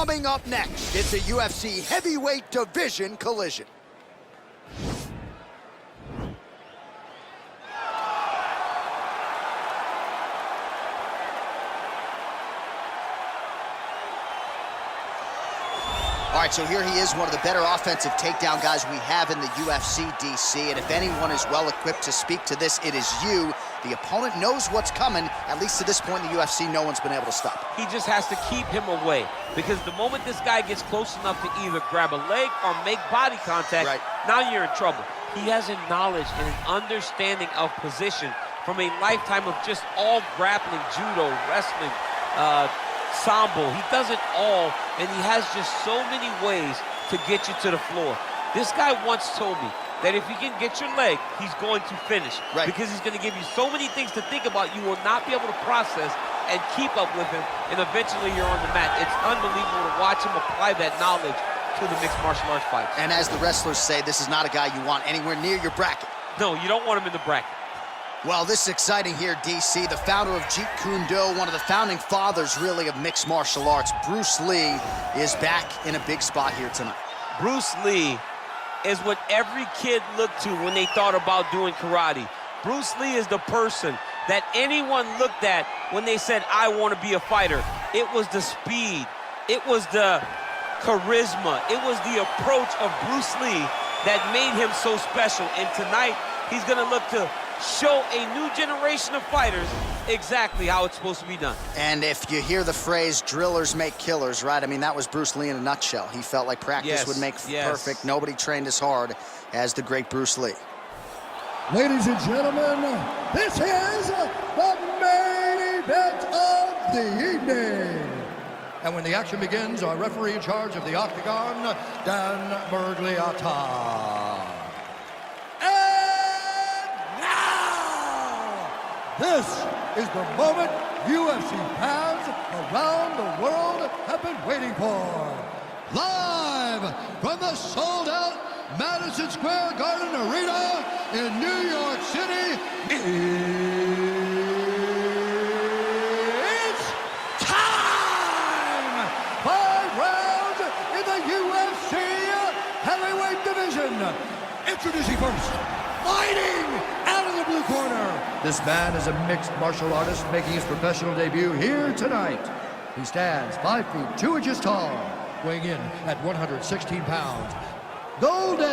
Coming up next, it's a UFC heavyweight division collision. All right, so here he is, one of the better offensive takedown guys we have in the UFC, DC. And if anyone is well-equipped to speak to this, it is you. The opponent knows what's coming. At least to this point in the UFC, no one's been able to stop. He just has to keep him away, because the moment this guy gets close enough to either grab a leg or make body contact, now you're in trouble. He has a knowledge and an understanding of position from a lifetime of just all grappling, judo, wrestling, sambo. He does it all, and he has just so many ways to get you to the floor. This guy once told me that if he can get your leg, he's going to finish. Because he's going to give you so many things to think about, you will not be able to process and keep up with him, and eventually you're on the mat. It's unbelievable to watch him apply that knowledge to the mixed martial arts fights. And as the wrestlers say, this is not a guy you want anywhere near your bracket. No, you don't want him in the bracket. Well, this is exciting here, DC. The founder of Jeet Kune Do, one of the founding fathers, really, of mixed martial arts, Bruce Lee, is back in a big spot here tonight. Bruce Lee is what every kid looked to when they thought about doing karate. Bruce Lee is the person that anyone looked at when they said, I want to be a fighter. It was the speed. It was the charisma. It was the approach of Bruce Lee that made him so special. And tonight, he's going to look to show a new generation of fighters exactly how it's supposed to be done. And if you hear the phrase, drillers make killers, right? I mean, that was Bruce Lee in a nutshell. He felt like practice would make perfect. Nobody trained as hard as the great Bruce Lee. Ladies and gentlemen, this is the main event of the evening. And when the action begins, our referee in charge of the Octagon, Dan Bergliata. This is the moment UFC fans around the world have been waiting for. Live from the sold-out Madison Square Garden Arena in New York City, it's time! 5 rounds in the UFC heavyweight division. Introducing first, fighting out of the blue corner. This man is a mixed martial artist making his professional debut here tonight. He stands 5 feet 2 inches tall, weighing in at 116 pounds. Golden.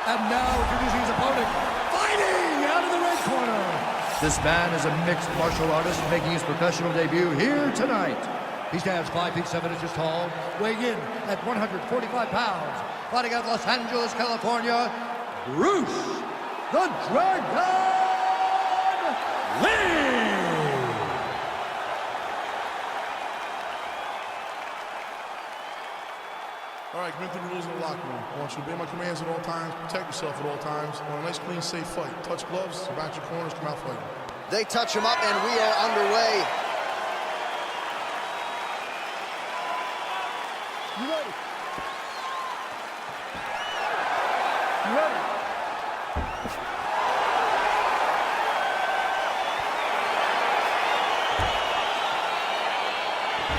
And now introducing his opponent, fighting out of the red corner. This man is a mixed martial artist making his professional debut here tonight. He stands 5 feet 7 inches tall, weighing in at 145 pounds. Fighting out of Los Angeles, California, Bruce the Dragon Lee! All right, commit to the rules in the locker room. I want you to obey my commands at all times, protect yourself at all times. I want a nice, clean, safe fight. Touch gloves, back your corners, come out fighting. They touch him up, and we are underway. You ready? You ready?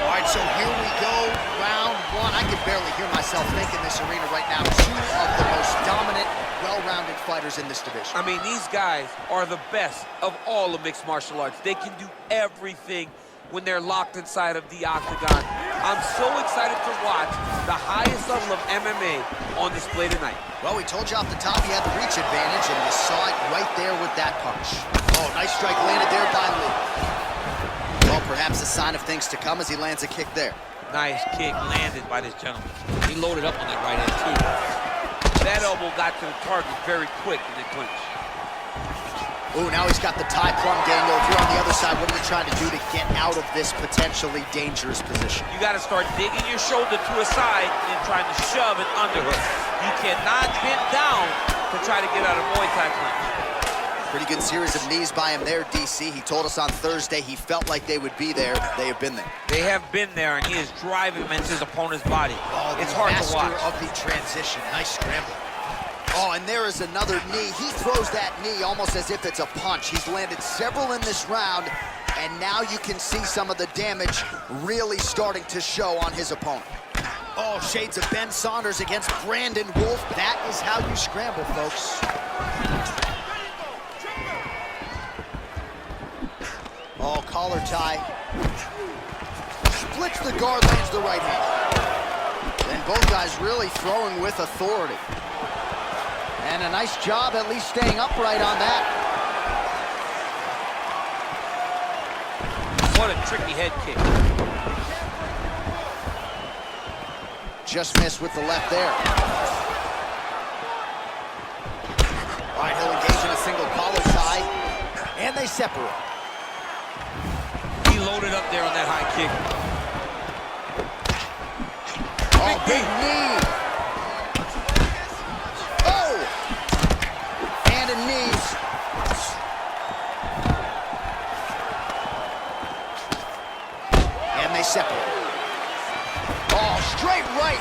All right, so here we go, round 1. I can barely hear myself think in this arena right now. 2 of the most dominant, well-rounded fighters in this division. I mean, these guys are the best of all of mixed martial arts. They can do everything when they're locked inside of the octagon. I'm so excited to watch the highest level of MMA on display tonight. Well, we told you off the top he had the reach advantage, and you saw it right there with that punch. Oh, nice strike landed there by Lee. Well, perhaps a sign of things to come as he lands a kick there. Nice kick landed by this gentleman. He loaded up on that right hand, too. That elbow got to the target very quick in the clinch. Ooh, now he's got the tie plum dangle. If you're on the other side, what are you trying to do to get out of this potentially dangerous position? You got to start digging your shoulder to a side and trying to shove it underhook. You cannot bend down to try to get out of Muay Thai clinch. Pretty good series of knees by him there, DC. He told us on Thursday he felt like they would be there. They have been there. They have been there, and he is driving them into his opponent's body. Oh, it's hard to watch. Master of the transition. Nice scramble. Oh, and there is another knee. He throws that knee almost as if it's a punch. He's landed several in this round, And now you can see some of the damage really starting to show on his opponent. Oh, shades of Ben Saunders against Brandon Wolf. That is how you scramble, folks. Oh, collar tie. Splits the guard, lands the right hand. And both guys really throwing with authority. And a nice job at least staying upright on that. What a tricky head kick. Just missed with the left there. All right, he'll engage in a single collar tie, and they separate. He loaded up there on that high kick. Oh, big knee. Oh! And a knee. And they separate. Oh, straight right.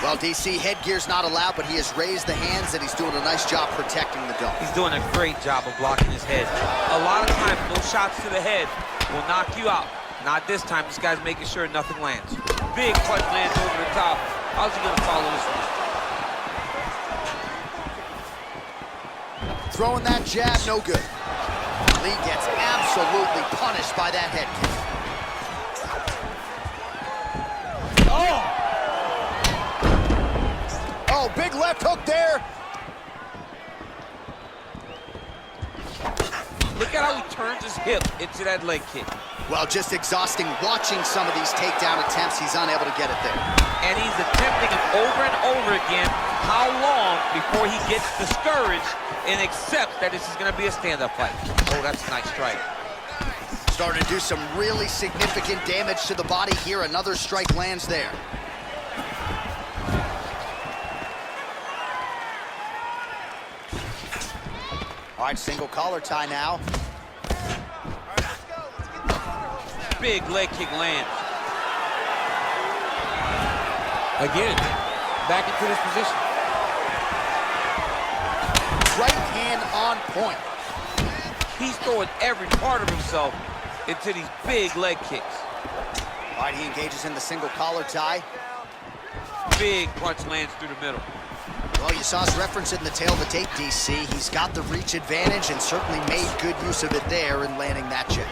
Well, DC, headgear's not allowed, but he has raised the hands, and he's doing a nice job protecting the dome. He's doing a great job of blocking his head. A lot of times, those shots to the head will knock you out. Not this time. This guy's making sure nothing lands. Big punch lands over the top. How's he going to follow this one? Throwing that jab, no good. Lee gets absolutely punished by that head kick. Oh! Oh, big left hook there. Look at how he turns his hip into that leg kick. Well, just exhausting watching some of these takedown attempts. He's unable to get it there. And he's attempting it over and over again. How long before he gets discouraged and accepts that this is going to be a stand-up fight? Oh, that's a nice strike. Starting to do some really significant damage to the body here. Another strike lands there. All right, single collar tie now. Big leg kick lands. Again, back into this position. Right hand on point. He's throwing every part of himself into these big leg kicks. All right, he engages in the single collar tie. Big punch lands through the middle. Well, you saw us reference it in the tail of the tape, DC. He's got the reach advantage and certainly made good use of it there in landing that jab.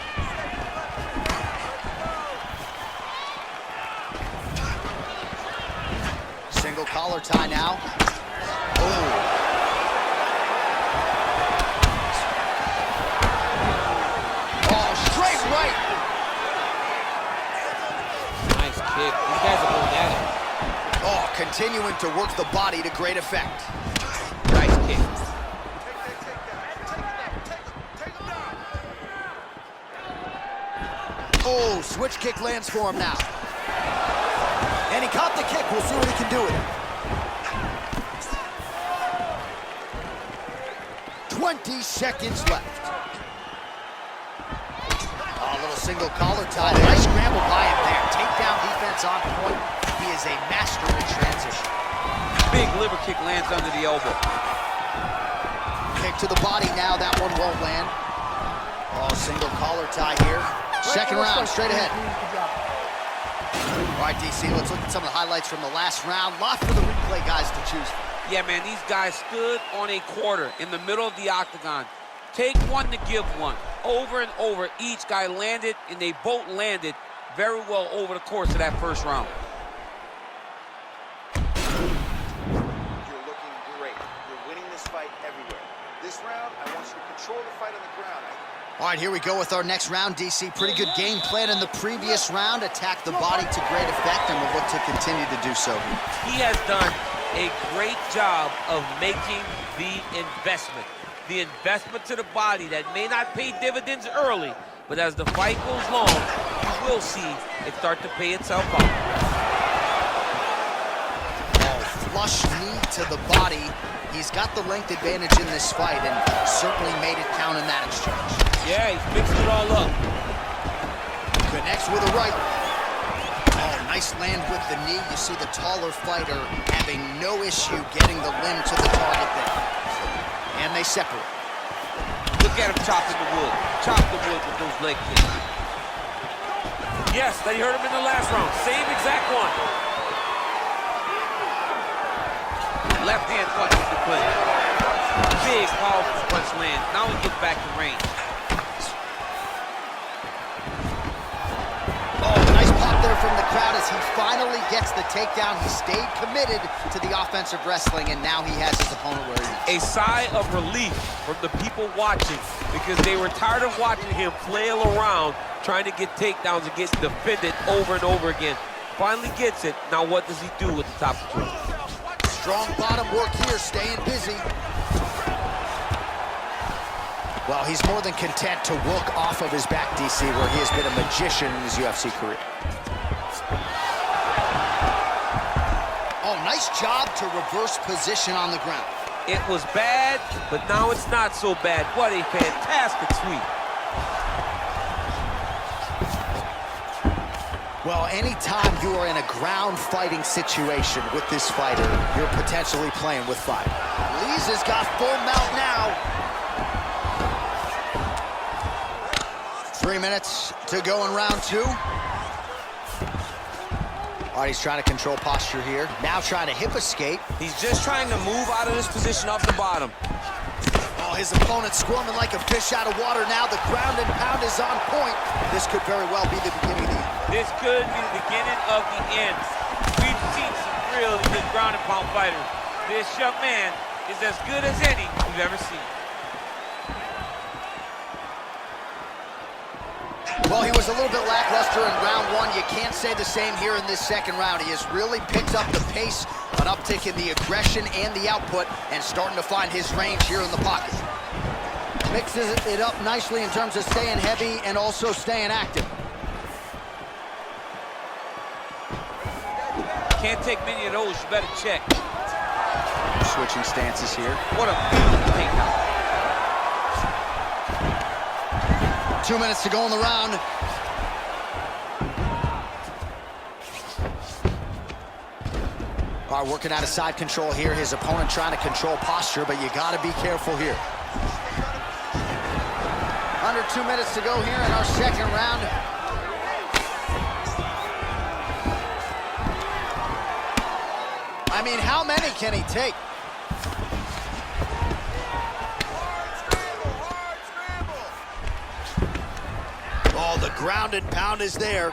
Single collar tie now. Oh. Oh, straight right. Nice kick. These guys are going at it. Oh, continuing to work the body to great effect. Nice kick. Oh, switch kick lands for him now. And he caught the kick. We'll see what he can do with it. 20 seconds left. Oh, a little single collar tie. Nice scramble by him there. Takedown defense on point. He is a master in transition. Big liver kick lands under the elbow. Kick to the body now. That one won't land. Oh, single collar tie here. Second round, straight ahead. All right, DC, let's look at some of the highlights from the last round. Lots for the replay guys to choose from. Yeah, man, these guys stood on a quarter in the middle of the octagon. Take one to give one. Over and over, each guy landed, and they both landed very well over the course of that first round. You're looking great. You're winning this fight everywhere. This round, I want you to control the fight on the ground. All right, here we go with our next round, DC. Pretty good game plan in the previous round. Attacked the body to great effect, and we'll look to continue to do so here. He has done a great job of making the investment. The investment to the body that may not pay dividends early, but as the fight goes long, you will see it start to pay itself off. Oh, flush knee to the body. He's got the length advantage in this fight and certainly made it count in that exchange. Yeah, he's mixed it all up. Connects with a right. Oh, nice land with the knee. You see the taller fighter having no issue getting the limb to the target there. And they separate. Look Look at him chopping the wood. Chop the wood with those leg kicks. Yes, they hurt him in the last round. Same exact one. Left hand punch to the clinch. Big, powerful punch lands. Now he gets back in range. Oh, nice pop there from the crowd as he finally gets the takedown. He stayed committed to the offensive wrestling, and now he has his opponent where he is. A sigh of relief from the people watching because they were tired of watching him flail around trying to get takedowns and get defended over and over again. Finally gets it. Now what does he do with the top control? Strong bottom work here, staying busy. Well, he's more than content to work off of his back, DC, where he has been a magician in his UFC career. Oh, nice job to reverse position on the ground. It was bad, but now it's not so bad. What a fantastic sweep. Well, anytime you are in a ground fighting situation with this fighter, you're potentially playing with fire. Lee's has got full mount now. 3 minutes to go in round 2. All right, he's trying to control posture here. Now trying to hip escape. He's just trying to move out of this position off the bottom. Oh, his opponent squirming like a fish out of water now. The ground and pound is on point. This could very well be the beginning of the end. This could be the beginning of the end. We've seen some really good ground and pound fighters. This young man is as good as any we've ever seen. Well, he was a little bit lackluster in round 1. You can't say the same here in this second round. He has really picked up the pace, an uptick in the aggression and the output, and starting to find his range here in the pocket. Mixes it up nicely in terms of staying heavy and also staying active. Can't take many of those, you better check. Switching stances here. What a beautiful takedown. 2 minutes to go in the round. All right, working out of side control here. His opponent trying to control posture, but you got to be careful here. Under 2 minutes to go here in our second round. I mean, how many can he take? Oh, the ground and pound is there.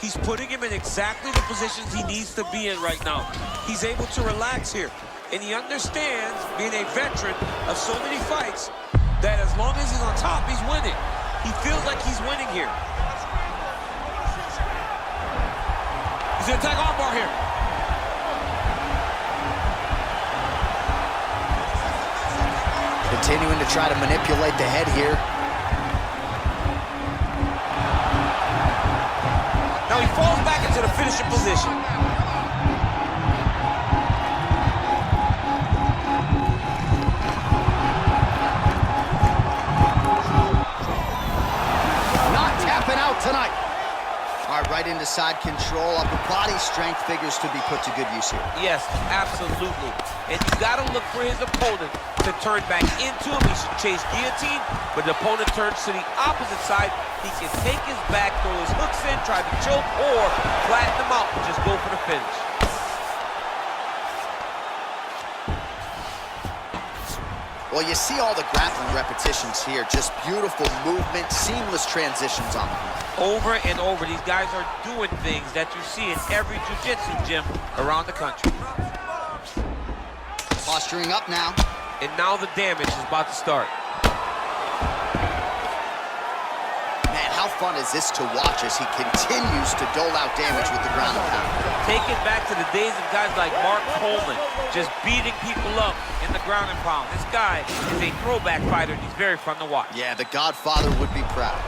He's putting him in exactly the positions he needs to be in right now. He's able to relax here. And he understands, being a veteran of so many fights, that as long as he's on top, he's winning. He feels like he's winning here. He's gonna attack armbar here. Continuing to try to manipulate the head here. Now he falls back into the finishing position. Not tapping out tonight. All right, right into side control. Upper body strength figures to be put to good use here. Yes, absolutely. And you got to look for his opponent to turn back into him. He should chase guillotine, but the opponent turns to the opposite side. He can take his back, throw his hooks in, try to choke, or flatten him out and just go for the finish. Well, you see all the grappling repetitions here. Just beautiful movement, seamless transitions on the ground. Over and over, these guys are doing things that you see in every jiu-jitsu gym around the country. Posturing up now. And now the damage is about to start. Man, how fun is this to watch as he continues to dole out damage with the ground and pound? Take it back to the days of guys like Mark Coleman, just beating people up in the ground and pound. This guy is a throwback fighter, and he's very fun to watch. Yeah, the Godfather would be proud.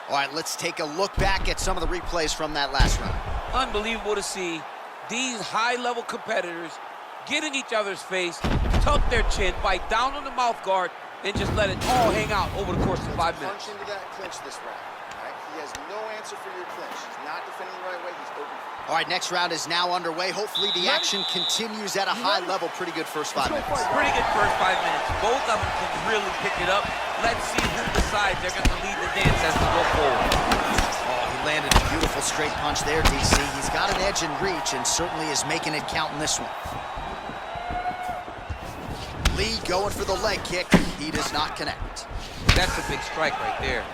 All right, let's take a look back at some of the replays from that last round. Unbelievable to see these high-level competitors get in each other's face, tuck their chin, bite down on the mouth guard, and just let it all hang out over the course of 5 minutes. Punch into that clinch this round. Right? He has no answer for your clinch. He's not defending the right way. He's open. All right, next round is now underway. Hopefully the action continues at a high level. Pretty good first 5 minutes. Pretty good first 5 minutes. Both of them can really pick it up. Let's see who decides they're going to lead the dance as we go forward. Oh, he landed a beautiful straight punch there, DC. He's got an edge in reach and certainly is making it count in this one. Lee going for the leg kick. He does not connect. That's a big strike right there.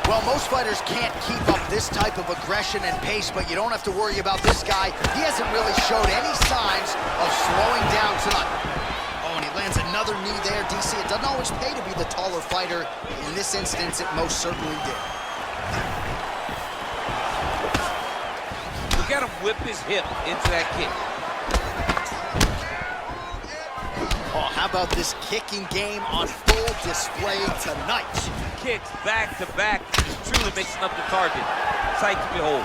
Well, most fighters can't keep up this type of aggression and pace, but you don't have to worry about this guy. He hasn't really showed any signs of slowing down tonight. Oh, and he lands another knee there, DC. It doesn't always pay to be the taller fighter. In this instance, it most certainly did. Look at him whip his hip into that kick. Oh, how about this kicking game on full display tonight? Kicks back to back, just truly mixing up the target. Sight to behold.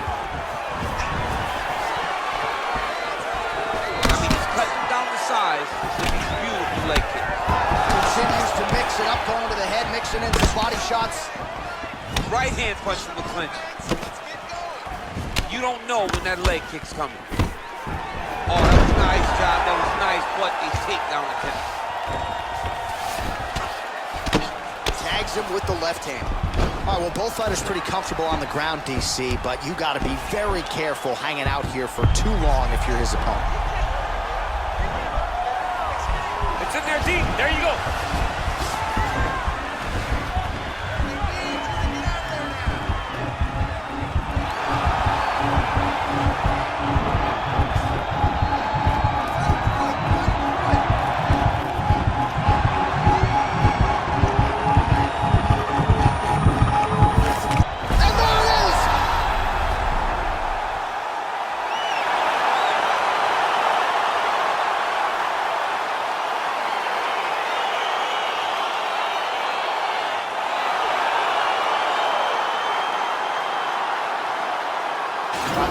I mean, he's cutting down the size with these beautiful leg kicks. Continues to mix it up, going to the head, mixing in some body shots. Right hand punch from the clinch. You don't know when that leg kick's coming. Oh, that was nice, John. That was nice. What a takedown attempt. Tags him with the left hand. All right, well, both fighters pretty comfortable on the ground, DC, but you got to be very careful hanging out here for too long if you're his opponent. It's in there, D. There you go.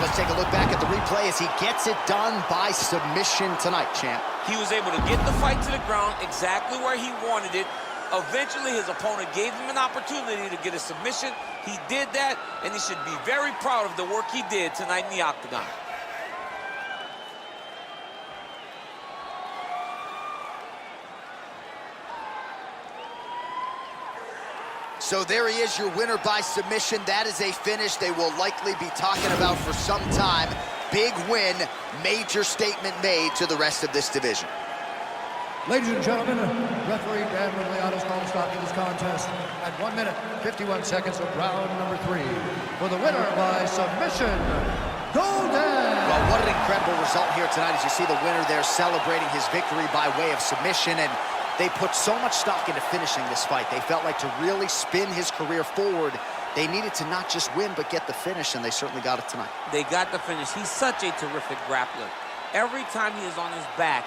Let's take a look back at the replay as he gets it done by submission tonight, champ. He was able to get the fight to the ground exactly where he wanted it. Eventually, his opponent gave him an opportunity to get a submission. He did that, and he should be very proud of the work he did tonight in the octagon. So there he is, your winner by submission. That is a finish they will likely be talking about for some time. Big win, major statement made to the rest of this division. Ladies and gentlemen, referee Dan Rigliano's called a stop to this contest at 1 minute, 51 seconds of round number 3. For the winner by submission, Golden! Well, what an incredible result here tonight as you see the winner there celebrating his victory by way of submission. And they put so much stock into finishing this fight. They felt like to really spin his career forward, they needed to not just win, but get the finish, and they certainly got it tonight. They got the finish. He's such a terrific grappler. Every time he is on his back,